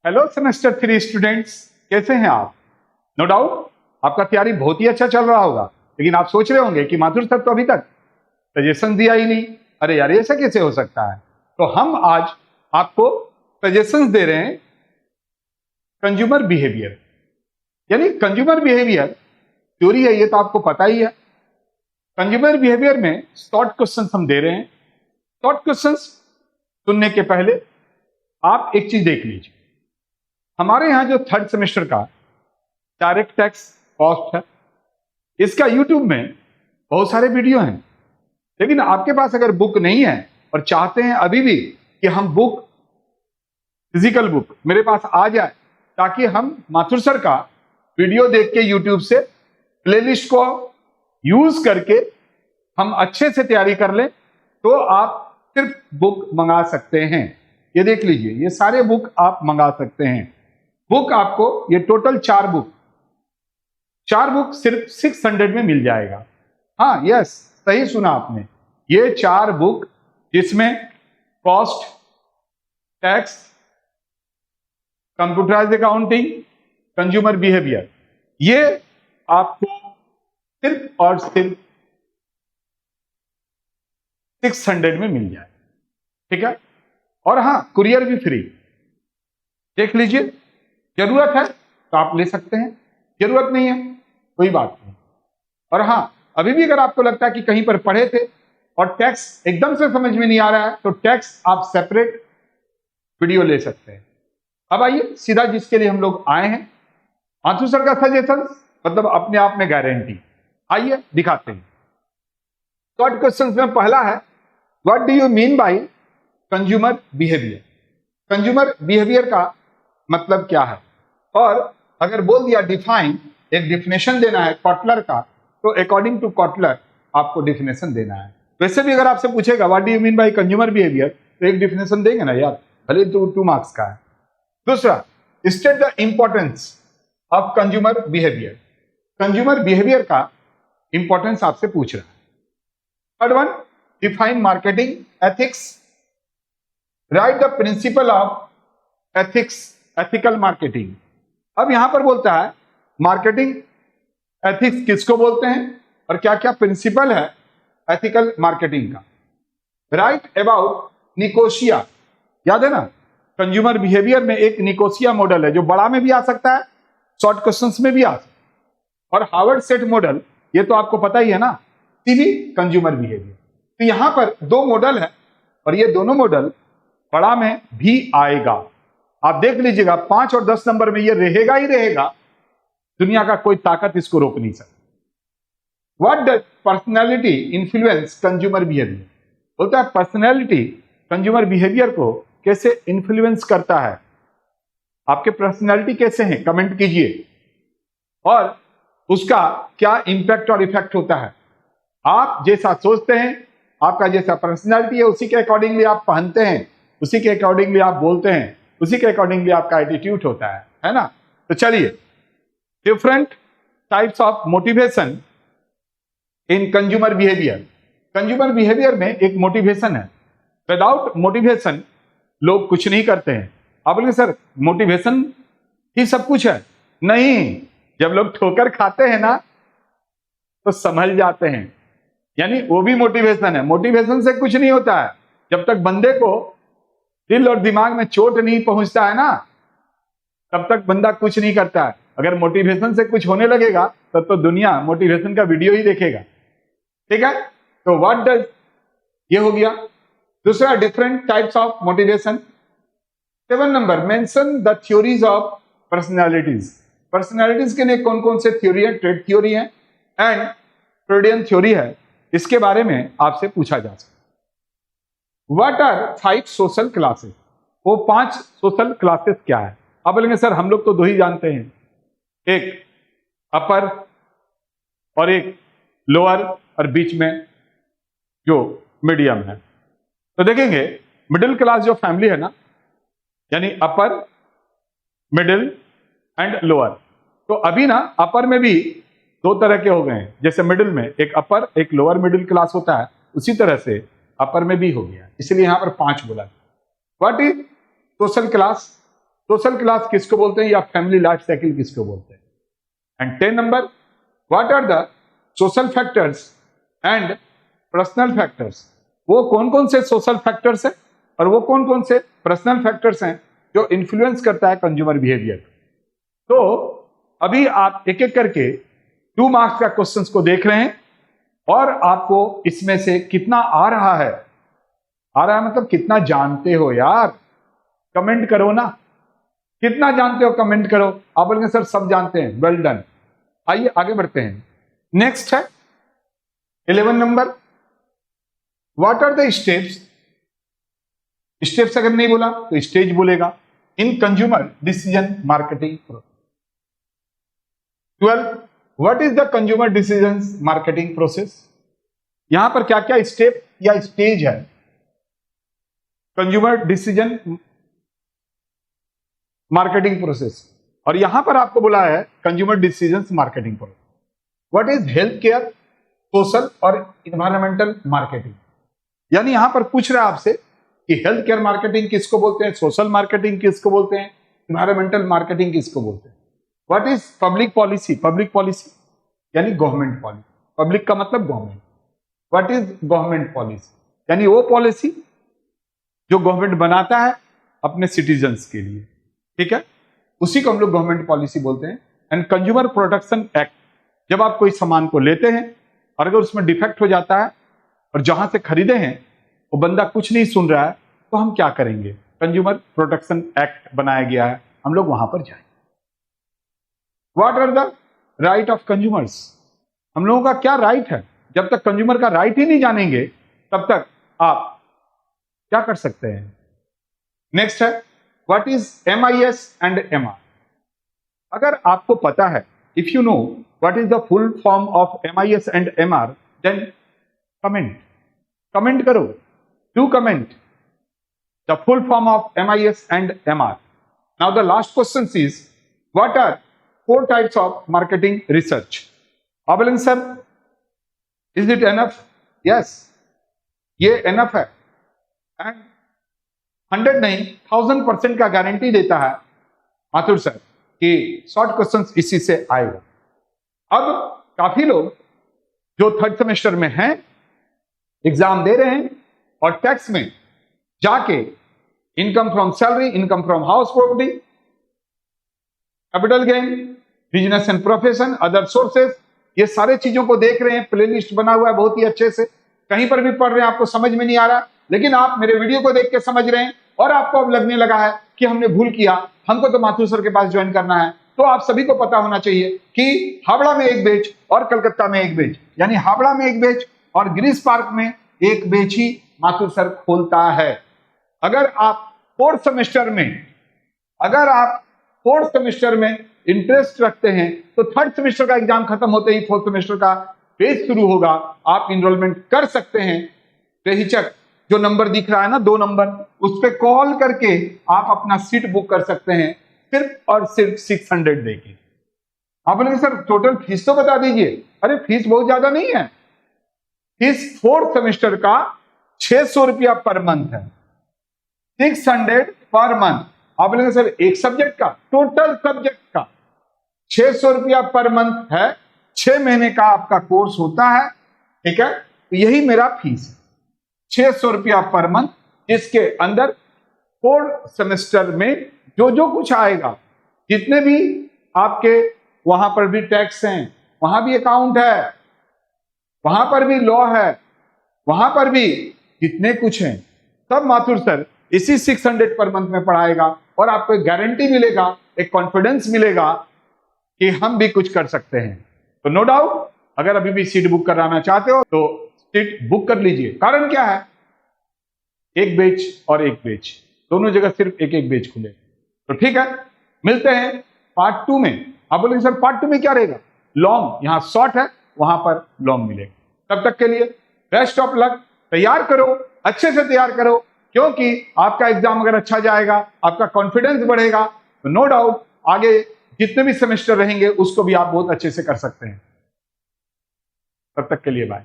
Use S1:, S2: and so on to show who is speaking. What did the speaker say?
S1: Hello semester 3 students, कैसे हैं आप? नो डाउट आपका तैयारी बहुत ही अच्छा चल रहा होगा, लेकिन आप सोच रहे होंगे कि माथुर सर तो अभी तक सजेशन दिया ही नहीं। अरे यार, ऐसा कैसे हो सकता है? तो हम आज आपको सजेशंस दे रहे हैं कंज्यूमर बिहेवियर। यानी कंज्यूमर बिहेवियर थ्योरी है, ये तो आपको पता ही है। कंज्यूमर बिहेवियर में शॉर्ट क्वेश्चंस हम दे रहे हैं। शॉर्ट क्वेश्चंस सुनने के पहले आप एक चीज देख लीजिए। हमारे यहाँ जो थर्ड सेमेस्टर का डायरेक्ट टैक्स कॉस्ट है, इसका यूट्यूब में बहुत सारे वीडियो हैं। लेकिन आपके पास अगर बुक नहीं है और चाहते हैं अभी भी कि हम बुक, फिजिकल बुक मेरे पास आ जाए, ताकि हम माथुर सर का वीडियो देख के यूट्यूब से प्लेलिस्ट को यूज करके हम अच्छे से तैयारी कर लें, तो आप सिर्फ बुक मंगा सकते हैं। ये देख लीजिए, ये सारे बुक आप मंगा सकते हैं। बुक आपको ये टोटल 4 बुक सिर्फ 600 में मिल जाएगा। हाँ, यस, सही सुना आपने। ये 4 बुक जिसमें cost, tax, computerised accounting, consumer behaviour, ये आपको सिर्फ और सिर्फ 600 में मिल जाए। ठीक है? और हाँ, कुरियर भी फ्री। देख लीजिए, जरूरत है तो आप ले सकते हैं, जरूरत नहीं है कोई बात नहीं। और हाँ, अभी भी अगर आपको लगता है कि कहीं पर पढ़े थे और टैक्स एकदम से समझ में नहीं आ रहा है, तो टैक्स आप सेपरेट वीडियो ले सकते हैं। अब आइए सीधा जिसके लिए हम लोग आए हैं, माथुर सर का सजेशन मतलब अपने आप में गारंटी। आइए दिखाते हैं। शॉर्ट क्वेश्चन में पहला है, what do you mean by consumer behaviour? Consumer behaviour का मतलब क्या है? और अगर बोल दिया डिफाइन, एक डिफिनेशन देना है कॉटलर का, तो अकॉर्डिंग टू कॉटलर आपको डिफिनेशन देना है। वैसे भी अगर आपसे पूछेगा what do you mean by consumer behaviour, तो एक डिफिनेशन देंगे ना यार, भले 2 मार्क्स का है। दूसरा, state the importance of consumer behaviour. Consumer behaviour का इंपॉर्टेंस आपसे पूछ रहा है। Third one, define marketing ethics, right the principle of ethics, ethical marketing. अब यहां पर बोलता है मार्केटिंग एथिक्स किसको बोलते हैं और क्या क्या प्रिंसिपल है एथिकल मार्केटिंग का। राइट अबाउट निकोशिया, याद है ना, कंज्यूमर बिहेवियर में एक निकोशिया मॉडल है जो बड़ा में भी आ सकता है, शॉर्ट क्वेश्चंस में भी आ सकता है। और हार्वर्ड सेट मॉडल, ये तो आपको पता ही है ना, सीवी कंज्यूमर बिहेवियर। तो यहां पर 2 मॉडल है और ये दोनों मॉडल बड़ा में भी आएगा। आप देख लीजिएगा 5 और 10 नंबर में ये रहेगा ही रहेगा। दुनिया का कोई ताकत इसको रोक नहीं सकती। What does personality influence consumer behaviour? बोलता है पर्सनैलिटी कंज्यूमर बिहेवियर को कैसे इन्फ्लुएंस करता है। आपके पर्सनैलिटी कैसे हैं, कमेंट कीजिए। और उसका क्या इंपैक्ट और इफेक्ट होता है। आप जैसा सोचते हैं, आपका जैसा पर्सनैलिटी है, उसी के अकॉर्डिंगली आप पहनते हैं, उसी के अकॉर्डिंगली आप बोलते हैं, उसी के अकॉर्डिंगली आपका एटीट्यूड होता है ना। तो चलिए, different types of motivation in consumer behaviour. Consumer behaviour में एक मोटिवेशन है। विदाउट मोटिवेशन लोग कुछ नहीं करते हैं। आप बोलेंगे सर मोटिवेशन ही सब कुछ है? नहीं, जब लोग ठोकर खाते हैं ना तो संभल जाते हैं, यानी वो भी मोटिवेशन है। मोटिवेशन से कुछ नहीं होता है। जब तक बंदे को दिल और दिमाग में चोट नहीं पहुंचता है ना, तब तक बंदा कुछ नहीं करता है। अगर मोटिवेशन से कुछ होने लगेगा तब तो दुनिया मोटिवेशन का वीडियो ही देखेगा। ठीक है? तो व्हाट डज, ये हो गया। दूसरा, डिफरेंट टाइप्स ऑफ मोटिवेशन। 7 नंबर, mention the theories of personalities. Personalities के लिए कौन कौन से थ्योरी है? ट्रेड थ्योरी है एंड फ्रॉइडियन थ्योरी है। इसके बारे में आपसे पूछा जा सकता है। What are 5 social classes? वो 5 सोशल क्लासेस क्या है? आप बोलेंगे सर हम लोग तो 2 ही जानते हैं, एक अपर और एक लोअर, और बीच में जो मीडियम है। तो देखेंगे मिडिल क्लास जो फैमिली है ना, यानी अपर, मिडिल एंड लोअर। तो अभी ना अपर में भी 2 तरह के हो गए हैं। जैसे मिडिल में एक अपर एक लोअर मिडिल क्लास होता है, उसी तरह से अपर में भी हो गया, इसलिए यहां पर 5 बोला। What is social class? Social class किसको बोलते हैं या फैमिली लाइफ साइकिल किसको बोलते हैं। एंड 10 नंबर, what are the social factors and personal factors. वो कौन कौन से सोशल फैक्टर्स हैं और वो कौन कौन से पर्सनल फैक्टर्स हैं जो इन्फ्लुएंस करता है कंज्यूमर बिहेवियर। तो अभी आप एक एक करके 2 मार्क्स का क्वेश्चंस को देख रहे हैं और आपको इसमें से कितना आ रहा है, मतलब कितना जानते हो यार, कमेंट करो ना, कितना जानते हो कमेंट करो। आप बोलेंगे सर सब जानते हैं, वेल डन। आइए आगे बढ़ते हैं। नेक्स्ट है 11 नंबर, what are the steps. Steps अगर नहीं बोला तो स्टेज बोलेगा in consumer decision marketing process. 12, what is the consumer decision marketing process. यहां पर क्या क्या स्टेप या स्टेज है कंज्यूमर डिसीजन मार्केटिंग प्रोसेस। और यहां पर आपको बोला है consumer decision marketing process. What is health care, social और इन्वायरमेंटल मार्केटिंग। यानी यहां पर पूछ रहा है आपसे कि हेल्थ केयर मार्केटिंग किसको बोलते हैं, सोशल मार्केटिंग किसको बोलते हैं, इन्वायरमेंटल मार्केटिंग किसको बोलते हैं। What is public policy, public policy यानी गवर्नमेंट पॉलिसी, पब्लिक का मतलब government. What is government policy यानी वो पॉलिसी जो गवर्नमेंट बनाता है अपने सिटीजन्स के लिए, ठीक है, उसी को हम लोग गवर्नमेंट पॉलिसी बोलते हैं। एंड कंज्यूमर प्रोटेक्शन एक्ट, जब आप कोई सामान को लेते हैं और अगर उसमें डिफेक्ट हो जाता है और जहां से खरीदे हैं वो बंदा कुछ नहीं सुन रहा है तो हम क्या करेंगे, कंज्यूमर प्रोटेक्शन एक्ट बनाया गया है, हम लोग वहां पर जाएंगे। What are the right of consumers, हम लोगों का क्या राइट है। जब तक कंज्यूमर का राइट ही नहीं जानेंगे तब तक आप क्या कर सकते हैं। नेक्स्ट है what is MIS and MR। अगर आपको पता है, if you know what is the full form of MIS and MR, then comment करो, do comment the full form of MIS and MR। Now the last question is what are 4 types of marketing research. आप बोलेंगे sir is it enough. Yes, ये enough है and 100 नहीं 1000% का guarantee देता है Mathur sir कि शॉर्ट क्वेश्चंस इसी से आएगा। अब काफी लोग जो 3rd सेमेस्टर में हैं एग्जाम दे रहे हैं और टैक्स में जाके income from salary, income from house property, capital gain, business and profession, other sources, ये सारे चीजों को देख रहे हैं। प्लेलिस्ट बना हुआ है बहुत ही अच्छे से, कहीं पर भी पढ़ रहे हैं आपको समझ में नहीं आ रहा, लेकिन आप मेरे वीडियो को देख के समझ रहे हैं और आपको अब लगने लगा है कि हमने भूल किया, हमको तो माथुर सर के पास ज्वाइन करना है। तो आप सभी को पता होना चाहिए कि हावड़ा में एक बेच और कलकत्ता में एक बेच, यानी हावड़ा में एक बेच और गिरीश पार्क में एक बेच ही माथुर सर खोलता है। अगर आप 4th सेमेस्टर में इंटरेस्ट रखते हैं तो 3rd सेमेस्टर का एग्जाम खत्म होते ही 4th सेमेस्टर का पेज शुरू होगा, आप इनरोलमेंट कर सकते हैं। बेहिचक जो नंबर दिख रहा है ना 2 नंबर, उस पर कॉल करके आप अपना सीट बुक कर सकते हैं सिर्फ और सिर्फ 600 देके। आप बोलेंगे सर टोटल फीस तो बता दीजिए। अरे फीस बहुत ज्यादा नहीं है, फीस 4th सेमेस्टर का 600 रुपया पर मंथ है, 600 पर मंथ। आप बोलेंगे सर एक सब्जेक्ट का, टोटल सब्जेक्ट का 600 रुपया पर मंथ है, 6 महीने का आपका कोर्स होता है, ठीक है। तो यही मेरा फीस है 600 रुपया पर मंथ, जिसके अंदर 4th सेमेस्टर में जो जो कुछ आएगा, जितने भी आपके वहां पर भी टैक्स हैं, वहां भी अकाउंट है, वहां पर भी लॉ है, वहां पर भी जितने कुछ हैं सब माथुर सर इसी 600 पर मंथ में पढ़ाएगा और आपको एक गारंटी मिलेगा, एक कॉन्फिडेंस मिलेगा कि हम भी कुछ कर सकते हैं। तो नो डाउट अगर अभी भी सीट बुक कराना चाहते हो तो सीट बुक कर लीजिए। कारण क्या है, एक बेच और एक बेच दोनों जगह सिर्फ एक एक बेच खुले। तो ठीक है, मिलते हैं पार्ट 2 में। आप बोलेंगे सर पार्ट 2 में क्या रहेगा, लॉन्ग, यहां शॉर्ट है वहां पर लॉन्ग मिलेगा। तब तक के लिए बेस्ट ऑफ लक, तैयार करो, अच्छे से तैयार करो, क्योंकि आपका एग्जाम अगर अच्छा जाएगा आपका कॉन्फिडेंस बढ़ेगा तो नो डाउट आगे जितने भी सेमेस्टर रहेंगे उसको भी आप बहुत अच्छे से कर सकते हैं। तब तक के लिए बाय।